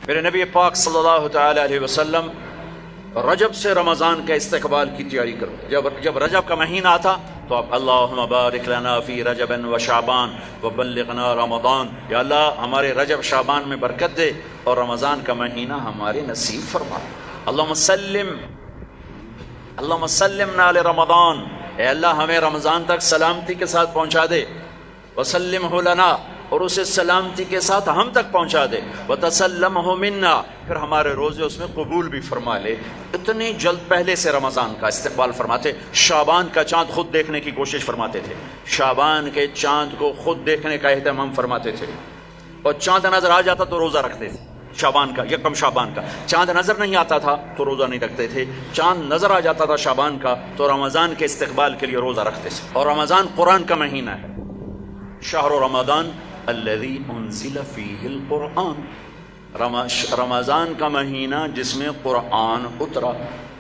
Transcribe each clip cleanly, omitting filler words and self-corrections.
میرے نبی پاک صلی اللہ تعالی علیہ وسلم رجب سے رمضان کا استقبال کی تیاری کرو. جب رجب کا مہینہ آتا تو آپ اللہم بارک لنا فی رجب و شعبان وبلغنا رمضان، یا اللہ ہمارے رجب شعبان میں برکت دے اور رمضان کا مہینہ ہمارے نصیب فرما. اللہم سلمنا لرمضان، اے اللہ ہمیں رمضان تک سلامتی کے ساتھ پہنچا دے. وسلمہ لنا، اور اسے سلامتی کے ساتھ ہم تک پہنچا دے. وتسلمہ منا، پھر ہمارے روزے اس میں قبول بھی فرما لے. اتنی جلد پہلے سے رمضان کا استقبال فرماتے. شعبان کا چاند خود دیکھنے کی کوشش فرماتے تھے، شعبان کے چاند کو خود دیکھنے کا اہتمام فرماتے تھے. اور چاند نظر آ جاتا تو روزہ رکھتے تھے. شعبان کا، یکم شعبان کا چاند نظر نہیں آتا تھا تو روزہ نہیں رکھتے تھے. چاند نظر آ جاتا تھا شعبان کا تو رمضان کے استقبال کے لیے روزہ رکھتے تھے. اور رمضان قرآن کا مہینہ ہے. شہر رمضان الذی انزل فیہ القرآن، رمضان کا مہینہ جس میں قرآن اترا.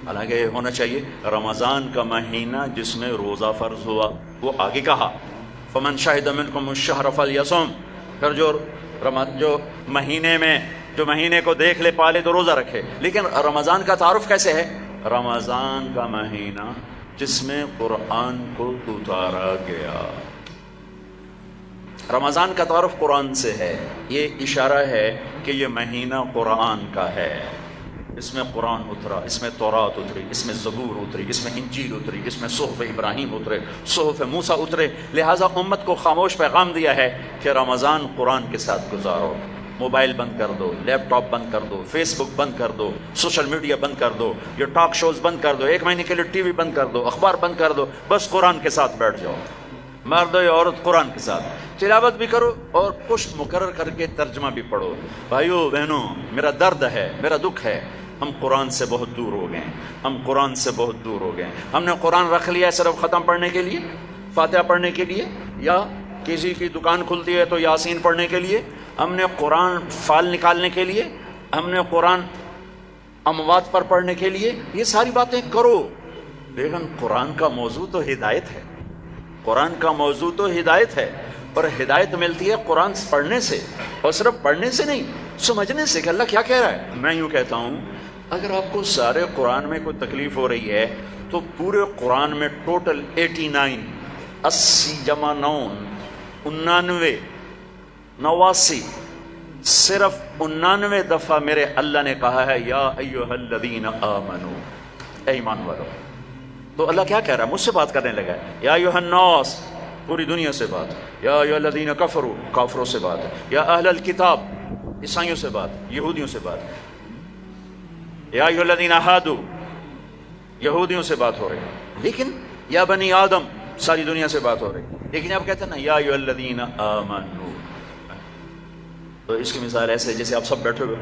حالانکہ ہونا چاہیے رمضان کا مہینہ جس میں روزہ فرض ہوا. وہ آگے کہا فمن شہد منکم الشہر فلیصم، پھر جو مہینے کو دیکھ لے پالے تو روزہ رکھے. لیکن رمضان کا تعارف کیسے ہے؟ رمضان کا مہینہ جس میں قرآن کو اتارا گیا. رمضان کا تعارف قرآن سے ہے. یہ اشارہ ہے کہ یہ مہینہ قرآن کا ہے. اس میں قرآن اترا، اس میں تورات اتری، اس میں زبور اتری، اس میں انجیل اتری، اس میں صحف ابراہیم اترے، صحف موسیٰ اترے. لہٰذا امت کو خاموش پیغام دیا ہے کہ رمضان قرآن کے ساتھ گزارو. موبائل بند کر دو، لیپ ٹاپ بند کر دو، فیس بک بند کر دو، سوشل میڈیا بند کر دو، یہ ٹاک شوز بند کر دو، 1 مہینے کے لیے ٹی وی بند کر دو، اخبار بند کر دو. بس قرآن کے ساتھ بیٹھ جاؤ. مرد یا عورت قرآن کے ساتھ تلاوت بھی کرو اور پشت مقرر کر کے ترجمہ بھی پڑھو. بھائیو بہنوں، میرا درد ہے، میرا دکھ ہے، ہم قرآن سے بہت دور ہو گئے. ہم قرآن سے بہت دور ہو گئے. ہم نے قرآن رکھ لیا ہے صرف ختم پڑھنے کے لیے، فاتحہ پڑھنے کے لیے، یا کسی کی دکان کھلتی ہے تو یاسین پڑھنے کے لیے. ہم نے قرآن فال نکالنے کے لیے، ہم نے قرآن اموات پر پڑھنے کے لیے. یہ ساری باتیں کرو، لیکن قرآن کا موضوع تو ہدایت ہے. قرآن کا موضوع تو ہدایت ہے، اور ہدایت ملتی ہے قرآن پڑھنے سے. اور صرف پڑھنے سے نہیں، سمجھنے سے کہ اللہ کیا کہہ رہا ہے. میں یوں کہتا ہوں، اگر آپ کو سارے قرآن میں کوئی تکلیف ہو رہی ہے تو پورے قرآن میں ٹوٹل 89 80 جمع 9 99 89 صرف 99 دفعہ میرے اللہ نے کہا ہے یا ایھا الذین آمنو، اے ایمان والو. تو اللہ کیا کہہ رہا ہے؟ مجھ سے بات کرنے لگا ہے. یا ایھا الناس، پوری دنیا سے بات. یا ایھا الذین کفروا، کافروں سے بات. یا اہل الکتاب، عیسائیوں سے بات، یہودیوں سے بات. یا ایھا الذین ہادوا، یہودیوں سے بات ہو رہی ہے. لیکن یا بنی آدم، ساری دنیا سے بات ہو رہی ہے. لیکن آپ کہتے ہیں نا یا ایھا الذین آمنوا. تو اس کی مثال ایسے جیسے آپ سب بیٹھے ہوئے.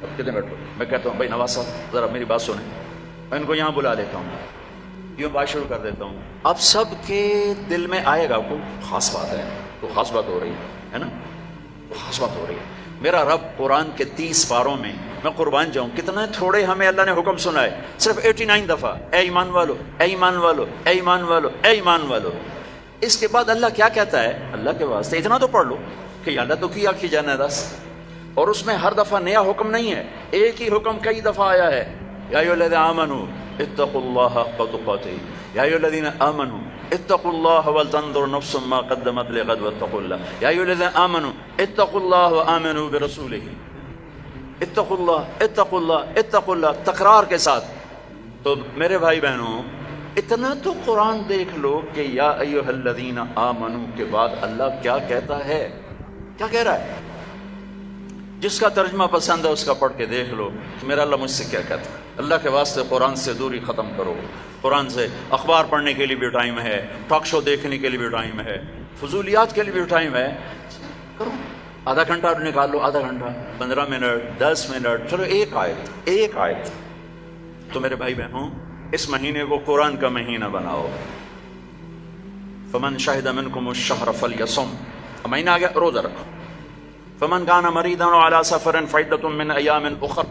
اب کتنے بیٹھے؟ میں کہتا ہوں بھائی نواز صاحب ذرا میری بات سنیں. میں ان کو یہاں بلا لیتا ہوں، یوں بات شروع کر دیتا ہوں. آپ سب کے دل میں آئے گا کوئی خاص بات ہے، تو خاص بات ہو رہی ہے نا، خاص بات ہو رہی ہے. میرا رب قرآن کے 30 پاروں میں، میں قربان جاؤں کتنے تھوڑے ہمیں اللہ نے حکم سنا ہے، صرف 89 دفعہ اے ایمان والو، اے ایمان والو، اے ایمان والو، اے ایمان والو. اس کے بعد اللہ کیا کہتا ہے؟ اللہ کے واسطے اتنا تو پڑھ لو کہ اللہ تو کیا کی جانا ہے 10. اور اس میں ہر دفعہ نیا حکم نہیں ہے، ایک ہی حکم کئی دفعہ آیا ہے. یا ایھا الذین آمنوا اتقوا اللہ حق تقاتہ، یا ایھا الذین آمنوا اتقوا اللہ ولتنظر نفس ما قدمت لغد واتقوا اللہ. یا ایھا الذین آمنوا اتقوا اللہ وآمنوا برسولہ. اتقوا اللہ، اتقوا اللہ، اتقوا اللہ، تکرار کے ساتھ. تو میرے بھائی بہنوں، اتنا تو قرآن دیکھ لو کہ یا ایھا الذین آمنوا کے بعد اللہ کیا کہتا ہے، کیا کہہ رہا ہے. جس کا ترجمہ پسند ہے اس کا پڑھ کے دیکھ لو کہ میرا اللہ مجھ سے کیا کہتا ہے. اللہ کے واسطے قرآن سے دوری ختم کرو. قرآن سے اخبار پڑھنے کے لیے بھی ٹائم ہے، ٹاک شو دیکھنے کے لیے بھی ٹائم ہے، فضولیات کے لیے بھی ٹائم ہے. کرو، آدھا گھنٹہ نکال لو، آدھا گھنٹہ، 15 منٹ، 10 منٹ، چلو ایک آیت. تو میرے بھائی بہنوں، اس مہینے کو قرآن کا مہینہ بناؤ. فمن شہد منکم الشہر فلیصم، مہینہ آ گیا، روزہ رکھو. فمن کان مریضا علی سفر فعدۃ من ایام اخر،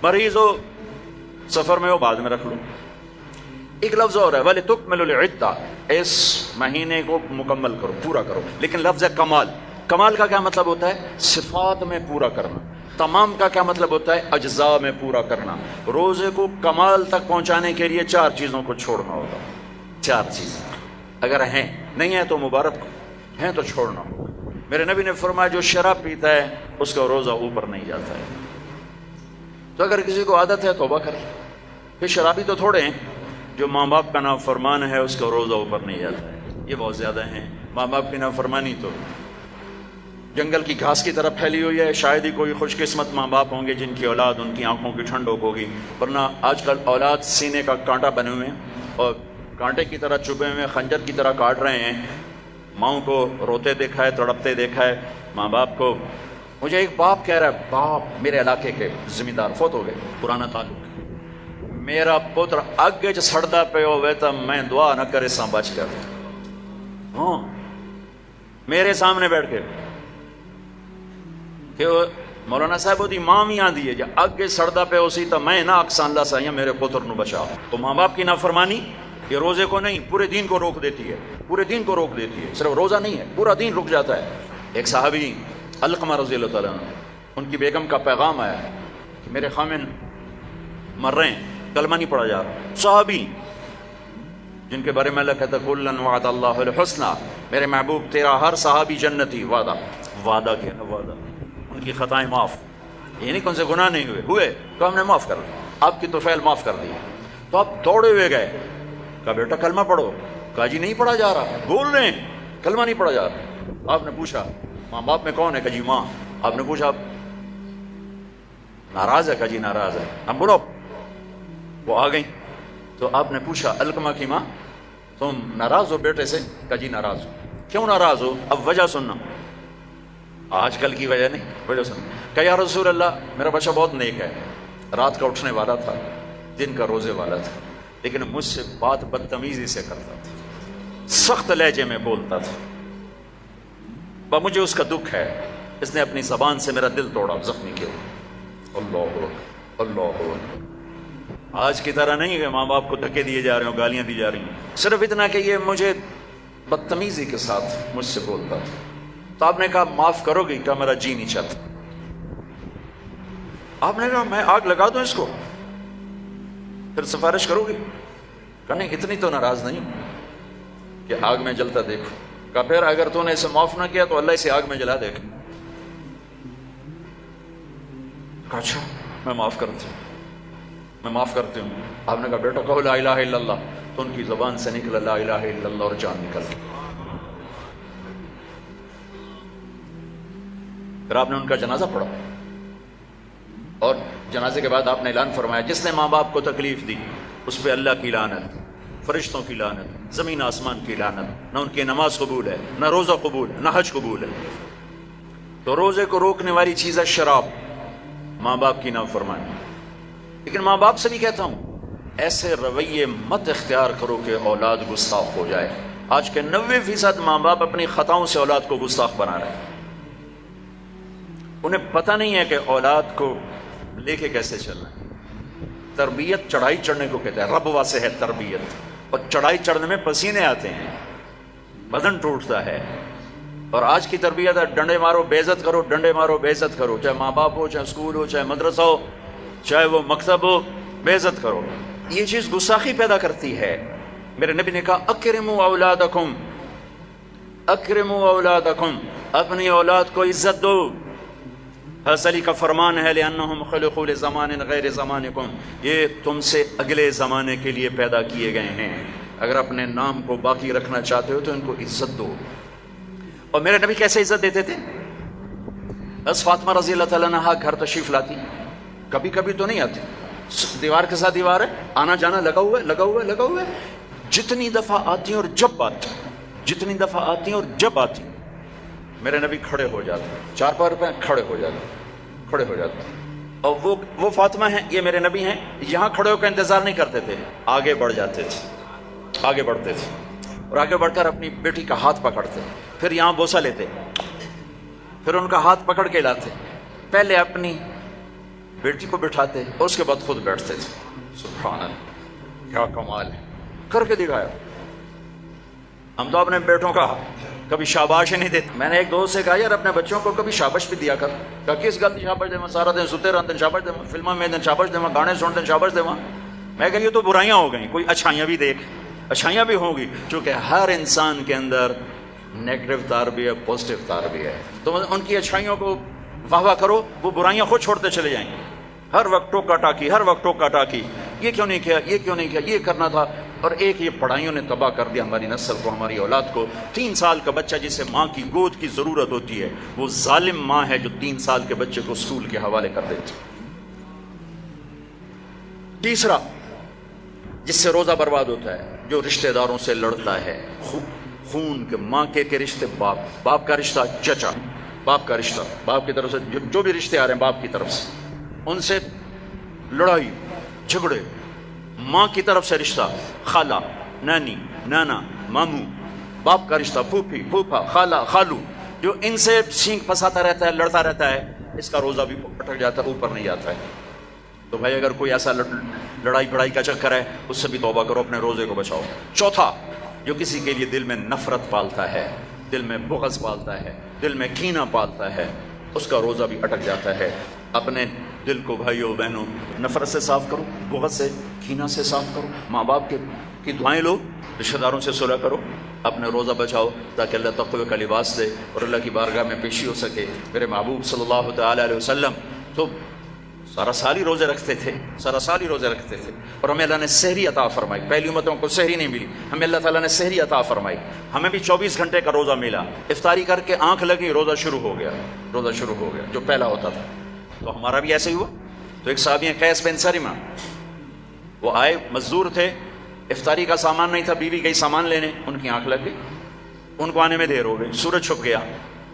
مریض ہو سفر میں ہو بعد میں رکھ لو. ایک لفظ اور ہے وَلِتُكْمِلُ الْعِدَّةَ، اس مہینے کو مکمل کرو، پورا کرو. لیکن لفظ ہے کمال. کمال کا کیا مطلب ہوتا ہے؟ صفات میں پورا کرنا. تمام کا کیا مطلب ہوتا ہے؟ اجزاء میں پورا کرنا. روزے کو کمال تک پہنچانے کے لیے 4 چیزوں کو چھوڑنا ہوگا. 4 چیزیں اگر ہیں، نہیں ہیں تو مبارک، ہیں تو چھوڑنا ہوگا. میرے نبی نے فرمایا جو شراب پیتا ہے اس کا روزہ اوپر نہیں جاتا ہے. تو اگر کسی کو عادت ہے توبہ کر. پھر شرابی تو تھوڑے ہیں، جو ماں باپ کا نافرمان ہے اس کا روزہ اوپر نہیں جاتا ہے، یہ بہت زیادہ ہیں. ماں باپ کی نافرمانی تو جنگل کی گھاس کی طرح پھیلی ہوئی ہے. شاید ہی کوئی خوش قسمت ماں باپ ہوں گے جن کی اولاد ان کی آنکھوں کی ٹھنڈک ہوگی، ورنہ آج کل اولاد سینے کا کانٹا بنے ہوئے ہیں اور کانٹے کی طرح چبھے ہوئے خنجر کی طرح کاٹ رہے ہیں. ماؤں کو روتے دیکھا ہے، تڑپتے دیکھا ہے، ماں باپ کو. مجھے ایک باپ کہہ رہا ہے، باپ میرے علاقے کے ذمہ دار فوت ہو گئے، پرانا تعلق، میرا پتر اگے سڑتا پہ ہوئے تو میں دعا نہ کرے سا بچ کر. ہاں میرے سامنے بیٹھ کے کہ مولانا صاحب وہ دی ماں بھی آندھی ہے جا اگے سڑتا پہ اسی تو میں نہ اکسان اللہ سا میرے پتر نو بچا. تو ماں باپ کی نافرمانی یہ روزے کو نہیں پورے دین کو روک دیتی ہے، پورے دین کو روک دیتی ہے. صرف روزہ نہیں ہے، پورا دین رک جاتا ہے. ایک صحابی علقمہ رضی اللہ تعالیٰ عنہ، ان کی بیگم کا پیغام آیا ہے کہ میرے خامن مر رہے ہیں، کلمہ نہیں پڑھا جا رہا. صحابی جن کے بارے میں اللہ کہتا ہے کلن وعد اللہ الحسنى، میرے محبوب تیرا ہر صحابی جنتی. وعدہ، وعدہ کیا ہے؟ وعدہ. ان کی خطائیں معاف، یہ نہیں کون سے گناہ نہیں ہوئے تو ہم نے معاف کر دیا، آپ کی توفیل معاف کر دی. تو آپ دوڑے ہوئے گئے، کہا بیٹا کلمہ پڑھو. کہا جی نہیں پڑھا جا رہا، بول رہے ہیں کلمہ نہیں پڑھا جا رہا. آپ نے پوچھا ماں باپ میں کون ہے؟ کہا جی ماں. آپ نے پوچھا ناراض ہے؟ کہا جی ناراض ہے. اب بولو. وہ آ گئی تو آپ نے پوچھا علقمہ کی ماں تم ناراض ہو بیٹے سے؟ کہا جی ناراض ہو. کیوں ناراض ہو؟ اب وجہ سننا، آج کل کی وجہ نہیں، وجہ سننا. کہا یا رسول اللہ میرا بچہ بہت نیک ہے، رات کا اٹھنے والا تھا، دن کا روزے والا تھا، لیکن مجھ سے بات بدتمیزی سے کرتا تھا، سخت لہجے میں بولتا تھا. مجھے اس کا دکھ ہے، اس نے اپنی زبان سے میرا دل توڑا، زخمی کیا. اللہ اللہ. آج کی طرح نہیں کہ ماں باپ کو دھکے دیے جا رہے ہوں، گالیاں دی جا رہی ہیں، صرف اتنا کہ یہ مجھے بدتمیزی کے ساتھ مجھ سے بولتا تھا. تو آپ نے کہا معاف کرو گی؟ کہا میرا جی نہیں چاہتا. آپ نے کہا میں آگ لگا دوں اس کو، پھر سفارش کرو گی؟ کہا نہیں اتنی تو ناراض نہیں کہ آگ میں جلتا دیکھو. کہا پھر اگر تو نے اسے معاف نہ کیا تو اللہ اسے آگ میں جلا دے گا. کہا اچھا میں معاف کرتی ہوں، میں معاف کرتی ہوں. آپ نے کہا بیٹا کہو لا الہ الا اللہ. تو ان کی زبان سے نکلا لا الہ الا اللہ اور جان نکل گئی. پھر آپ نے ان کا جنازہ پڑھا اور جنازے کے بعد آپ نے اعلان فرمایا جس نے ماں باپ کو تکلیف دی اس پہ اللہ کی لعنت، فرشتوں کی لعنت، زمین آسمان کی لعنت. نہ ان کی نماز قبول ہے، نہ روزہ قبول ہے، نہ حج قبول ہے. تو روزے کو روکنے والی چیز ہے شراب، ماں باپ کی نافرمانی. لیکن ماں باپ سے بھی کہتا ہوں ایسے رویے مت اختیار کرو کہ اولاد گستاخ ہو جائے. آج کے 90% ماں باپ اپنی خطاؤں سے اولاد کو گستاخ بنا رہے ہیں. انہیں پتہ نہیں ہے کہ اولاد کو لے کے کیسے چلنا ہے. تربیت چڑھائی چڑھنے کو کہتے ہیں، رب واسے ہے تربیت. اور چڑھائی چڑھنے میں پسینے آتے ہیں، بدن ٹوٹتا ہے. اور آج کی تربیت ہے ڈنڈے مارو بے عزت کرو، ڈنڈے مارو بے عزت کرو، چاہے ماں باپ ہو، چاہے اسکول ہو، چاہے مدرسہ ہو، چاہے وہ مکتب ہو، بے عزت کرو. یہ چیز گستاخی پیدا کرتی ہے. میرے نبی نے کہا اکرموا اولادکم، اکرموا اولادکم، اپنی اولاد کو عزت دو. حضرت علی کا فرمان ہے لأنہم خلقوا لزمان غیر زمانکم، یہ تم سے اگلے زمانے کے لیے پیدا کیے گئے ہیں. اگر اپنے نام کو باقی رکھنا چاہتے ہو تو ان کو عزت دو. اور میرے نبی کیسے عزت دیتے تھے؟ بس فاطمہ رضی اللہ تعالیٰ عنہا گھر تشریف لاتی، کبھی کبھی تو نہیں آتی، دیوار کے ساتھ دیوار ہے، آنا جانا لگا ہوا ہے، لگا ہوا ہے، لگا ہوا ہے. جتنی دفعہ آتی ہیں اور جب آتی، جتنی دفعہ آتی ہیں اور جب آتی میرے نبی کھڑے ہو جاتے، چار پار پہ کھڑے ہو جاتے، کھڑے ہو جاتے. اور وہ فاطمہ ہیں، یہ میرے نبی ہیں، یہاں کھڑے ہو کر انتظار نہیں کرتے تھے، آگے بڑھ جاتے تھے، آگے بڑھتے تھے اور آگے بڑھ کر اپنی بیٹی کا ہاتھ پکڑتے، پھر یہاں بوسہ لیتے، پھر ان کا ہاتھ پکڑ کے لاتے، پہلے اپنی بیٹی کو بٹھاتے اور اس کے بعد خود بیٹھتے تھے. سبحان اللہ، کیا کمال ہے، کر کے دکھایا. ہم تو اپنے بیٹوں کا کبھی شاباش نہیں دیتے. میں نے ایک دوست سے کہا یار اپنے بچوں کو کبھی شاباش بھی دیا کر. کہ کس گل کی شاباش دے سارا دن ستے رہتے شاباش دے فلموں میں شاباش دے گانے سنتے شاباش دے. میں کہ یہ تو برائیاں ہو گئیں, کوئی اچھائیاں بھی دیکھ. اچھائیاں بھی ہوں گی, چونکہ ہر انسان کے اندر نیگیٹو تار بھی ہے, پازیٹیو تار بھی ہے. تو ان کی اچھائیوں کو واہ واہ کرو, وہ برائیاں خود چھوڑتے چلے جائیں گے. ہر وقت ٹوکا ٹاکی, ہر وقت ٹوکا ٹاکی, یہ کیوں نہیں کیا, یہ کیوں نہیں کیا, یہ کرنا تھا. اور ایک یہ پڑھائیوں نے تباہ کر دیا ہماری نسل کو, ہماری اولاد کو. 3 سال کا بچہ جسے ماں کی گود کی ضرورت ہوتی ہے, وہ ظالم ماں ہے جو 3 سال کے بچے کو اسکول کے حوالے کر دیتی. تیسرا جس سے روزہ برباد ہوتا ہے, جو رشتہ داروں سے لڑتا ہے. خون کے ماں کے رشتے, باپ کا رشتہ, چچا باپ کا رشتہ, باپ کی طرف سے جو بھی رشتے آ رہے ہیں باپ کی طرف سے, ان سے لڑائی جھگڑے. ماں کی طرف سے رشتہ, خالہ, نانی, نانا, ماموں. باپ کا رشتہ, پھوپھی, پھوپھا, خالہ, خالو, جو ان سے سینگ پھنساتا رہتا ہے, لڑتا رہتا ہے, اس کا روزہ بھی اٹک جاتا ہے, اوپر نہیں آتا ہے. تو بھائی اگر کوئی ایسا لڑائی بڑائی کا چکر ہے, اس سے بھی توبہ کرو, اپنے روزے کو بچاؤ. چوتھا, جو کسی کے لیے دل میں نفرت پالتا ہے, دل میں بغض پالتا ہے, دل میں کینہ پالتا ہے, اس کا روزہ بھی اٹک جاتا ہے. اپنے دل کو بھائیوں بہنوں نفرت سے صاف کرو, بغض سے, کینہ سے صاف کرو. ماں باپ کی دعائیں لو, رشتہ داروں سے صلح کرو, اپنے روزہ بچاؤ, تاکہ اللہ تقوی کا لباس دے اور اللہ کی بارگاہ میں پیشی ہو سکے. میرے محبوب صلی اللہ تعالیٰ علیہ وسلم تو سارا سال ہی روزے رکھتے تھے, سارا سال ہی روزے رکھتے تھے. اور ہمیں اللہ نے سحری عطا فرمائی. پہلی امتوں کو سحری نہیں ملی, ہمیں اللہ تعالیٰ نے سحری عطا فرمائی. ہمیں بھی 24 گھنٹے کا روزہ ملا. افطاری کر کے آنکھ لگی, روزہ شروع ہو گیا, روزہ شروع ہو گیا, جو پہلا ہوتا تھا. تو ہمارا بھی ایسے ہی ہوا. تو ایک صحابی ہیں قیس بن سرمہ, وہ آئے, مزدور تھے, افطاری کا سامان نہیں تھا, بیوی گئی سامان لینے, ان کی آنکھ لگ گئی, ان کو آنے میں دیر ہو گئی. سورج چھپ گیا,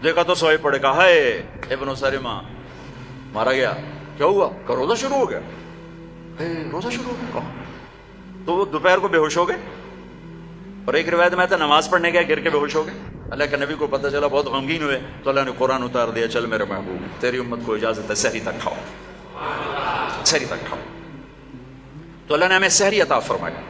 دیکھا تو سوئے پڑے, کہا ہے ابن سرمہ مارا گیا. کیا ہوا؟ کہ روزہ شروع ہو گیا. روزہ شروع ہو گیا. تو وہ دوپہر کو بے ہوش ہو گئے, اور ایک روایت میں تھا نماز پڑھنے گیا, گر کے بے ہوش ہو گئے. اللہ کے نبی کو پتہ چلا, بہت غمگین ہوئے, تو اللہ نے قرآن اتار دیا, چل میرے محبوب تیری امت کو اجازت ہے سحری تک کھاؤ, سحری تک کھاؤ. تو اللہ نے ہمیں سحری عطا فرمایا.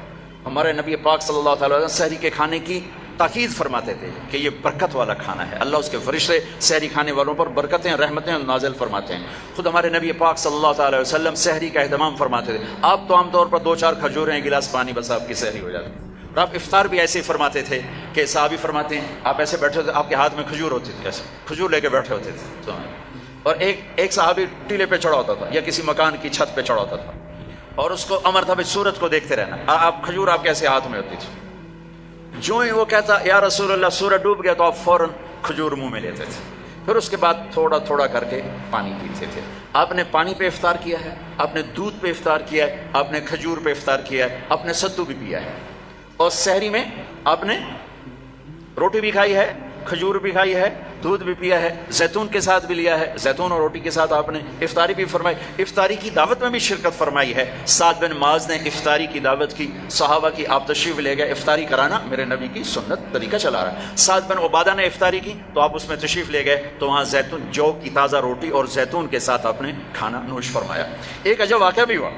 ہمارے نبی پاک صلی اللہ تعالیٰ علیہ وسلم سحری کے کھانے کی تاکید فرماتے تھے کہ یہ برکت والا کھانا ہے. اللہ اس کے فرشتے سحری کھانے والوں پر برکتیں, رحمتیں نازل فرماتے ہیں. خود ہمارے نبی پاک صلی اللہ تعالی علیہ وسلم سحری کا اہتمام فرماتے تھے. آپ تو عام طور پر 2-4 کھجوریں, ایک گلاس پانی, بس آپ کی سحری ہو جاتی. اور آپ افطار بھی ایسے ہی فرماتے تھے کہ صحابی فرماتے ہیں آپ ایسے بیٹھے ہوتے, آپ کے ہاتھ میں کھجور ہوتی تھی, ایسے کھجور لے کے بیٹھے ہوتے تھے. اور ایک صحابی ٹیلے پہ چڑھا ہوتا تھا یا کسی مکان کی چھت پہ چڑھا ہوتا تھا, اور اس کو امر تھا بھائی سورج کو دیکھتے رہنا. آپ کھجور آپ کے ایسے ہاتھ میں ہوتی تھی. جو ہی وہ کہتا یا رسول اللہ سورج ڈوب گیا, تو آپ فوراً کھجور منہ میں لیتے تھے. پھر اس کے بعد تھوڑا تھوڑا کر کے پانی پیتے تھے. آپ نے پانی پہ افطار کیا ہے, آپ نے دودھ پہ افطار کیا ہے, آپ نے کھجور پہ افطار کیا ہے, آپ نے ستو بھی پیا ہے. اور سحری میں آپ نے روٹی بھی کھائی ہے, کھجور بھی کھائی ہے, دودھ بھی پیا ہے, زیتون کے ساتھ بھی لیا ہے, زیتون اور روٹی کے ساتھ آپ نے افطاری بھی فرمائی. افطاری کی دعوت میں بھی شرکت فرمائی ہے. سعد بن معاذ نے افطاری کی دعوت کی, صحابہ کی, آپ تشریف لے گئے. افطاری کرانا میرے نبی کی سنت, طریقہ چلا رہا ہے. سعد بن عبادہ نے افطاری کی, تو آپ اس میں تشریف لے گئے, تو وہاں زیتون, جو کی تازہ روٹی اور زیتون کے ساتھ آپ نے کھانا نوش فرمایا. ایک عجب واقعہ بھی ہوا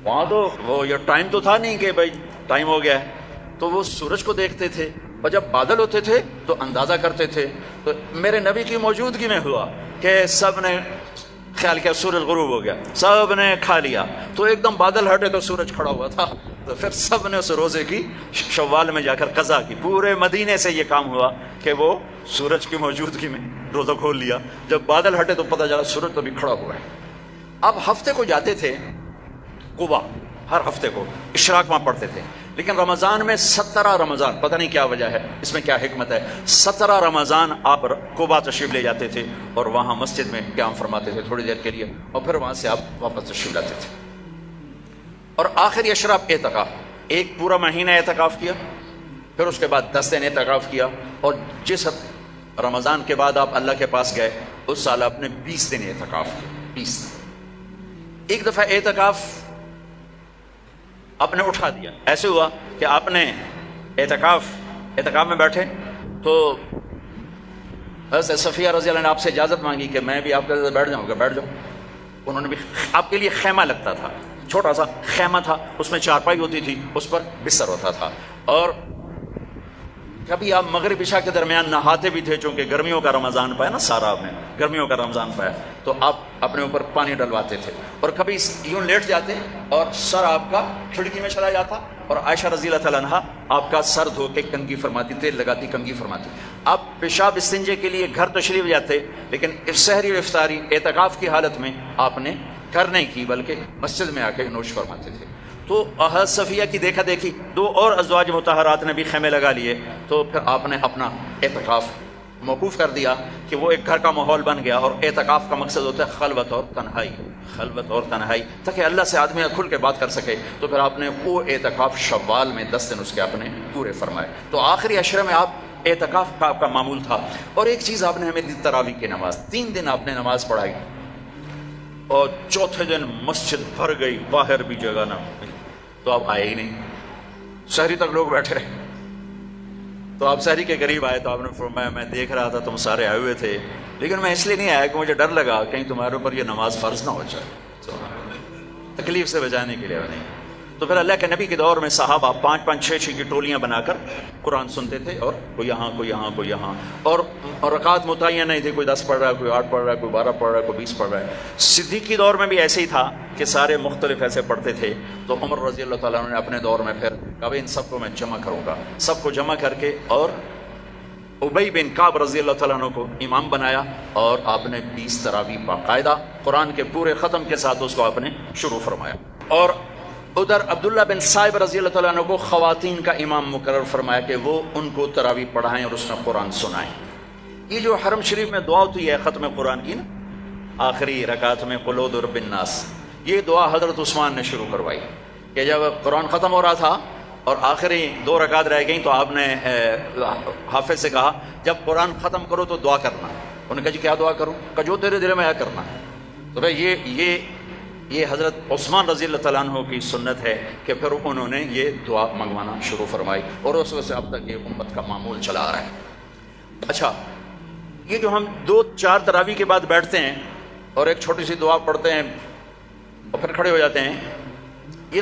وہاں. تو وہ یہ ٹائم تو تھا نہیں کہ بھائی ٹائم ہو گیا ہے, تو وہ سورج کو دیکھتے تھے, اور جب بادل ہوتے تھے تو اندازہ کرتے تھے. تو میرے نبی کی موجودگی میں ہوا کہ سب نے خیال کیا سورج غروب ہو گیا, سب نے کھا لیا, تو ایک دم بادل ہٹے تو سورج کھڑا ہوا تھا. تو پھر سب نے اس روزے کی شوال میں جا کر قضا کی. پورے مدینے سے یہ کام ہوا کہ وہ سورج کی موجودگی میں روزہ کھول لیا. جب بادل ہٹے تو پتہ چلا سورج تو بھی کھڑا ہوا ہے. اب ہفتے کو جاتے تھے قبا, ہر ہفتے کو اشراق وہاں پڑھتے تھے. لیکن رمضان میں 17 رمضان, پتہ نہیں کیا وجہ ہے, اس میں کیا حکمت ہے, 17 رمضان آپ قبا تشریف لے جاتے تھے, اور وہاں مسجد میں قیام فرماتے تھے تھوڑی دیر کے لیے, اور پھر وہاں سے آپ واپس تشریف لاتے تھے. اور آخری اشراف اعتکاف, ایک پورا مہینہ اعتکاف کیا, پھر اس کے بعد 10 دن اعتکاف کیا. اور جس رمضان کے بعد آپ اللہ کے پاس گئے, اس سال آپ نے 20 دن اعتکاف کیا. 20 دن. ایک دفعہ اعتکاف آپ نے اٹھا دیا. ایسے ہوا کہ آپ نے اعتکاف میں بیٹھے, تو حضرت صفیہ رضی اللہ عنہ نے آپ سے اجازت مانگی کہ میں بھی آپ کے ساتھ بیٹھ جاؤں گا. بیٹھ جاؤ. انہوں نے بھی, آپ کے لیے خیمہ لگتا تھا, چھوٹا سا خیمہ تھا, اس میں چارپائی ہوتی تھی, اس پر بستر ہوتا تھا, اور کبھی آپ مغرب عشاء کے درمیان نہاتے بھی تھے، چونکہ گرمیوں کا رمضان پایا نا، سارا آپ نے گرمیوں کا رمضان پایا، تو آپ اپنے اوپر پانی ڈلواتے تھے، اور کبھی یوں لیٹ جاتے اور سر آپ کا کھڑکی میں چلا جاتا، اور عائشہ رضی اللہ تعالیٰ عنہا آپ کا سر دھو کے کنگھی فرماتی، تیل لگاتی کنگھی فرماتی۔ آپ پیشاب استنجے کے لیے گھر تشریف جاتے، لیکن سحری اور افطاری اعتکاف کی حالت میں آپ نے گھر نہیں کی، بلکہ مسجد میں آ کے نوش فرماتے تھے۔ تو حضرت صفیہ کی دیکھا دیکھی دو اور ازواج مطہرات نے بھی خیمے لگا لیے، تو پھر آپ نے اپنا اعتکاف موقوف کر دیا کہ وہ ایک گھر کا ماحول بن گیا، اور اعتکاف کا مقصد ہوتا ہے خلوت اور تنہائی، خلوت اور تنہائی، تاکہ اللہ سے آدمی کھل کے بات کر سکے۔ تو پھر آپ نے وہ اعتکاف شوال میں 10 دن اس کے آپ نے پورے فرمائے۔ تو آخری عشرے میں آپ اعتکاف کا آپ کا معمول تھا۔ اور ایک چیز آپ نے ہمیں دی، تراویح کی نماز، 3 دن آپ نے نماز پڑھائی، اور چوتھے دن مسجد بھر گئی، باہر بھی جگہ نہ ملی، تو آپ آئے ہی نہیں، شہری تک لوگ بیٹھے رہے۔ تو آپ شہری کے قریب آئے تو آپ نے فرمایا میں دیکھ رہا تھا تم سارے آئے ہوئے تھے، لیکن میں اس لیے نہیں آیا کہ مجھے ڈر لگا کہیں تمہارے اوپر یہ نماز فرض نہ ہو جائے، تو تکلیف سے بچانے کے لیے نہیں۔ تو پھر اللہ کے نبی کے دور میں صحابہ 5-5 6-6 کی ٹولیاں بنا کر قرآن سنتے تھے، اور کوئی یہاں کوئی یہاں کوئی یہاں، اور رکعت متعین نہیں تھی، کوئی 10 پڑھ رہا ہے، کوئی 8 پڑھ رہا ہے، کوئی 12 پڑھ رہا ہے، کوئی 20 پڑھ رہا ہے۔ صدیق کے دور میں بھی ایسے ہی تھا کہ سارے مختلف ایسے پڑھتے تھے۔ تو عمر رضی اللہ تعالیٰ عنہ نے اپنے دور میں پھر کہا ان سب کو میں جمع کروں گا، سب کو جمع کر کے، اور ابی بن کعب رضی اللہ تعالیٰ عنہ کو امام بنایا، اور آپ نے 20 تراویح باقاعدہ قرآن کے پورے ختم کے ساتھ اس کو آپ نے شروع فرمایا۔ اور ادھر عبداللہ بن صائب رضی اللہ تعالیٰ عنہ کو خواتین کا امام مقرر فرمایا کہ وہ ان کو تراویح پڑھائیں اور اس میں قرآن سنائیں۔ یہ جو حرم شریف میں دعا ہوتی ہے ختم قرآن کی نا، آخری رکعت میں قل اعوذ برب الناس، یہ دعا حضرت عثمان نے شروع کروائی کہ جب قرآن ختم ہو رہا تھا اور آخری 2 رکعت رہ گئیں، تو آپ نے حافظ سے کہا جب قرآن ختم کرو تو دعا کرنا۔ انہوں نے کہا جی کیا دعا کروں؟ کہ جو تیرے دل میں آیا کرنا۔ تو بھائی یہ حضرت عثمان رضی اللہ تعالیٰ عنہ کی سنت ہے کہ پھر انہوں نے یہ دعا منگوانا شروع فرمائی، اور اس وقت سے اب تک یہ امت کا معمول چلا آ رہا ہے۔ اچھا، یہ جو ہم 2-4 تراویح کے بعد بیٹھتے ہیں اور ایک چھوٹی سی دعا پڑھتے ہیں اور پھر کھڑے ہو جاتے ہیں، یہ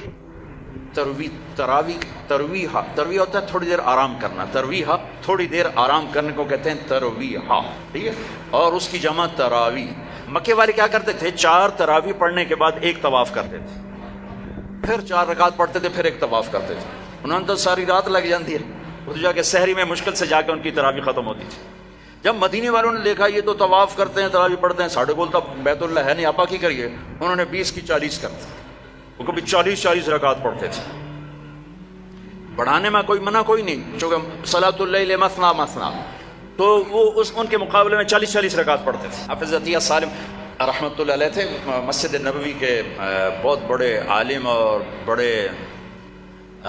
ترویحہ ہوتا ہے تھوڑی دیر آرام کرنا، ترویحہ تھوڑی دیر آرام کرنے کو کہتے ہیں ترویحہ، ٹھیک ہے؟ اور اس کی جمع تراویح۔ مکے والے کیا کرتے تھے؟ 4 تراویح پڑھنے کے بعد ایک طواف کرتے تھے، پھر 4 رکعت پڑھتے تھے، پھر ایک طواف کرتے تھے۔ انہوں نے تو ساری رات لگ جاتی ہے، وہ تو جا کے سحری میں مشکل سے جا کے ان کی تراویح ختم ہوتی تھی۔ جب مدینے والوں نے دیکھا یہ تو طواف کرتے ہیں تراویح پڑھتے ہیں، ساڑھے کول تو بیت اللہ ہے نہیں، آپا کی کریے، انہوں نے 20 کی 40 کر دی، وہ کبھی 40 رکعت پڑھتے تھے۔ بڑھانے میں کوئی منع کوئی نہیں، چونکہ صلاۃ اللیل مثنا مثنا، تو وہ ان کے مقابلے میں 40 رکعت پڑھتے تھے۔ حافظ عطیہ سالم رحمۃ اللہ علیہ تھے، مسجد نبوی کے بہت بڑے عالم اور بڑے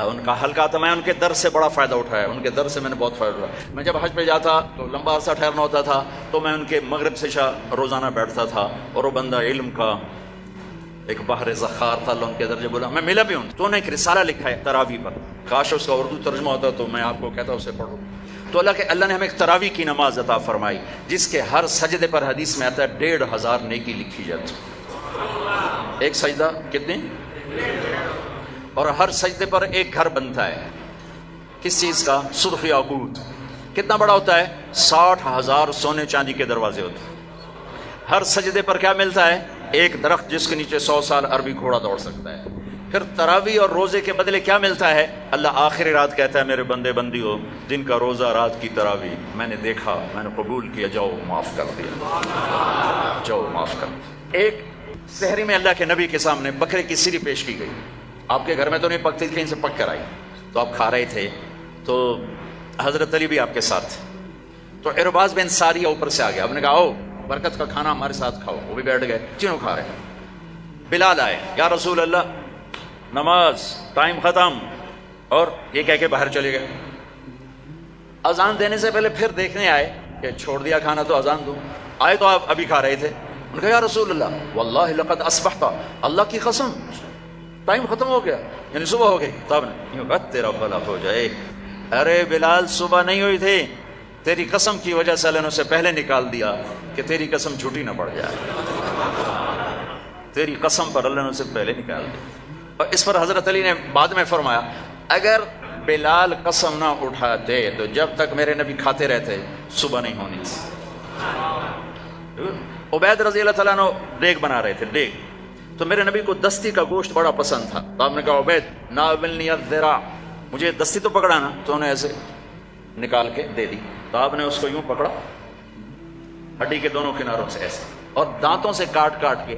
ان کا حلقہ تھا۔ میں ان کے درس سے بڑا فائدہ اٹھایا، ان کے درس سے میں نے بہت فائدہ اٹھایا۔ میں جب حج پہ جاتا تو لمبا عرصہ ٹھہرنا ہوتا تھا، تو میں ان کے مغرب سے عشاء روزانہ بیٹھتا تھا، اور وہ بندہ علم کا ایک بحر ذخار تھا، اللہ ان کے درجے بولا، میں ملا بھی ہوں۔ تو انہوں نے ایک رسالہ لکھا ہے تراویح پر، کاش اس کا اردو ترجمہ ہوتا تو میں آپ کو کہتا اسے پڑھو۔ تو اللہ نے ہمیں ایک تراویح کی نماز عطا فرمائی، جس کے ہر سجدے پر حدیث میں آتا ہے 1500 نیکی لکھی جاتی۔ ایک سجدہ کتنے؟ اور ہر سجدے پر ایک گھر بنتا ہے۔ کس چیز کا؟ سرخ یاقوت۔ کتنا بڑا ہوتا ہے؟ 60,000 سونے چاندی کے دروازے ہوتے ہیں۔ ہر سجدے پر کیا ملتا ہے؟ ایک درخت جس کے نیچے 100 سال عربی گھوڑا دوڑ سکتا ہے۔ پھر تراویح اور روزے کے بدلے کیا ملتا ہے؟ اللہ آخری رات کہتا ہے میرے بندے بندی ہو، جن کا روزہ رات کی تراویح میں نے دیکھا، میں نے قبول کیا، جاؤ معاف کر دیا، جاؤ معاف کر دیا۔ ایک سحری میں اللہ کے نبی کے سامنے بکرے کی سری پیش کی گئی، آپ کے گھر میں تو نہیں پکتی تھی، کہیں سے پک کر آئی، تو آپ کھا رہے تھے، تو حضرت علی بھی آپ کے ساتھ تھے۔ تو ارباز بن ساریہ اوپر سے آ گیا، آپ نے کہا آؤ برکت کا کھانا ہمارے ساتھ کھاؤ، وہ بھی بیٹھ گئے، تینوں کھا رہے ہیں۔ بلال آئے، یا رسول اللہ نماز ٹائم ختم، اور یہ کہہ کے باہر چلے گئے۔ اذان دینے سے پہلے پھر دیکھنے آئے کہ چھوڑ دیا کھانا تو اذان دو، آئے تو آپ ابھی کھا رہے تھے۔ انہوں نے کہا یا رسول اللہ واللہ لقد اصبحت، اللہ کی قسم ٹائم ختم ہو گیا، یعنی صبح ہو گئی۔ تو آپ نے یوں کہا تیرا بھلا ہو جائے، ارے بلال صبح نہیں ہوئی تھی، تیری قسم کی وجہ سے اللہ نے اسے پہلے نکال دیا کہ تیری قسم جھوٹی نہ پڑ جائے، تیری قسم پر اللہ نے اسے پہلے نکال دیا۔ اور اس پر حضرت علی نے بعد میں فرمایا اگر بلال قسم نہ اٹھاتے تو جب تک میرے نبی کھاتے رہتے صبح نہیں ہونی تھی۔ عبید رضی اللہ تعالیٰ عنہ دیگ بنا رہے تھے، دیگ، تو میرے نبی کو دستی کا گوشت بڑا پسند تھا، تو آپ نے کہا عبید ناولنی الذرا، مجھے دستی تو پکڑانا، تو انہیں ایسے نکال کے دے دی، تو آپ نے اس کو یوں پکڑا ہڈی کے دونوں کناروں سے ایسے، اور دانتوں سے کاٹ کاٹ کے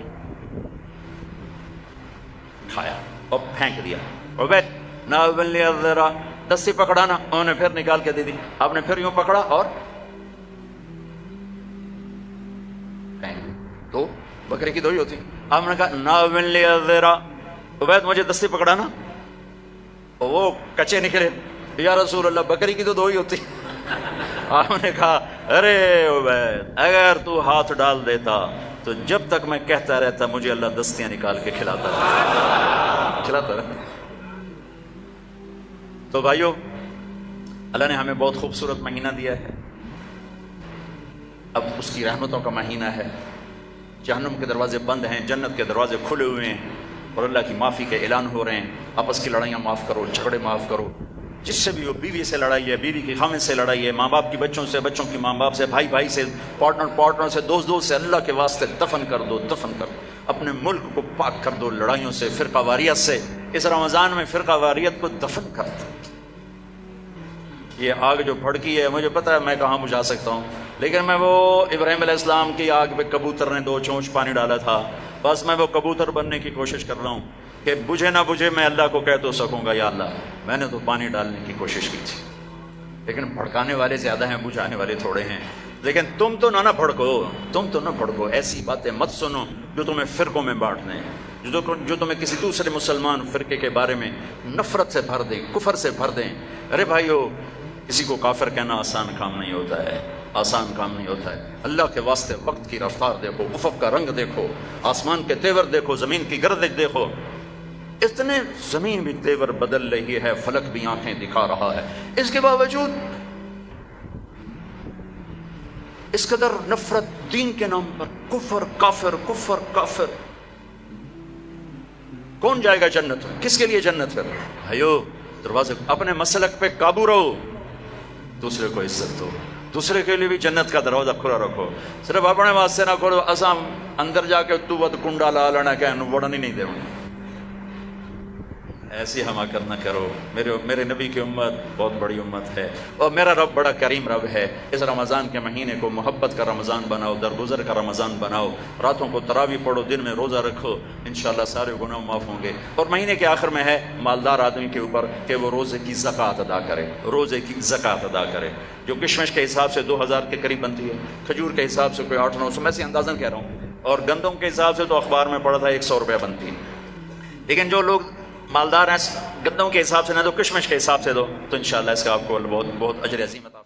کھایا اور پھینک دیا۔ عبید ناولنی الذرا، دستی پکڑانا، انہوں نے پھر نکال کے دے دی، آپ نے پھر یوں پکڑا اور تو بکرے کی دو ہی ہوتی، آپ نے کہا ناولنی الذرا، عبید مجھے دستی پکڑانا، وہ کچے نکلے، یا رسول اللہ بکری کی تو دو ہی ہوتی۔ آپ نے کہا ارے عبید اگر تو ہاتھ ڈال دیتا تو جب تک میں کہتا رہتا مجھے اللہ دستیاں نکال کے کھلاتا رہتا۔ تو بھائیو، اللہ نے ہمیں بہت خوبصورت مہینہ دیا ہے، اب اس کی رحمتوں کا مہینہ ہے، جہنم کے دروازے بند ہیں، جنت کے دروازے کھلے ہوئے ہیں، اور اللہ کی معافی کے اعلان ہو رہے ہیں۔ آپس کی لڑائیاں معاف کرو، جھگڑے معاف کرو، جس سے بھی ہو، بیوی سے لڑائی ہے، بیوی کی خاوند سے لڑائی ہے، ماں باپ کی بچوں سے، بچوں کی ماں باپ سے، بھائی بھائی سے، پارٹنر سے، دوست سے، اللہ کے واسطے دفن کر دو، دفن کر دو، اپنے ملک کو پاک کر دو لڑائیوں سے، فرقہ واریت سے۔ اس رمضان میں فرقہ واریت کو دفن کر دو۔ یہ آگ جو بھڑکی ہے، مجھے پتا ہے میں کہاں بجھا سکتا ہوں، لیکن میں وہ ابراہیم علیہ السلام کی آگ پہ کبوتر نے 2 چونچ پانی ڈالا تھا، بس میں وہ کبوتر بننے کی کوشش کر رہا ہوں کہ بجھے نہ بجھے میں اللہ کو کہہ تو سکوں گا یا اللہ میں نے تو پانی ڈالنے کی کوشش کی تھی، لیکن بھڑکانے والے زیادہ ہیں، بجھانے والے تھوڑے ہیں۔ لیکن تم تو نہ بھڑکو، تم تو نہ بھڑکو، ایسی باتیں مت سنو جو تمہیں فرقوں میں بانٹ دیں، جو تمہیں کسی دوسرے مسلمان فرقے کے بارے میں نفرت سے بھر دیں، کفر سے بھر دیں۔ ارے بھائیو، کسی کو کافر کہنا آسان کام نہیں ہوتا ہے، آسان کام نہیں ہوتا ہے۔ اللہ کے واسطے وقت کی رفتار دیکھو، افق کا رنگ دیکھو، آسمان کے تیور دیکھو، زمین کی گردش دیکھو، اتنے زمین بھی تیور بدل رہی ہے، فلک بھی آنکھیں دکھا رہا ہے، اس کے باوجود اس قدر نفرت دین کے نام پر، کفر کافر، کفر کافر۔ کون جائے گا جنت؟ کس کے لیے جنت ہے؟ بھائیو دروازے، اپنے مسلک پہ قابو رہو، دوسرے کو عزت دو، دوسرے کے لیے بھی جنت کا دروازہ کھلا رکھو، صرف اپنے واسطے نہ کھولو، اسام اندر جا کے تو ود کنڈا لا لینا کہ وڑنی نہیں دے، ایسی حماقت نہ کرو۔ میرے نبی کی امت بہت بڑی امت ہے، اور میرا رب بڑا کریم رب ہے۔ اس رمضان کے مہینے کو محبت کا رمضان بناؤ، درگزر کا رمضان بناؤ، راتوں کو تراویح پڑھو، دن میں روزہ رکھو، انشاءاللہ سارے گناہ معاف ہوں گے۔ اور مہینے کے آخر میں ہے مالدار آدمی کے اوپر کہ وہ روزے کی زکوٰۃ ادا کرے، روزے کی زکوٰۃ ادا کرے، جو کشمش کے حساب سے 2000 کے قریب بنتی ہے، کھجور کے حساب سے کوئی 800-900، میں سے اندازاً کہہ رہا ہوں، اور گندم کے حساب سے تو اخبار میں پڑھا تھا 100 روپے بنتی ہے۔ لیکن جو لوگ مالدار ہیں، گندم کے حساب سے نہ دو، کشمش کے حساب سے دو، تو انشاءاللہ اس کا آپ کو بہت اجر عظیم عطا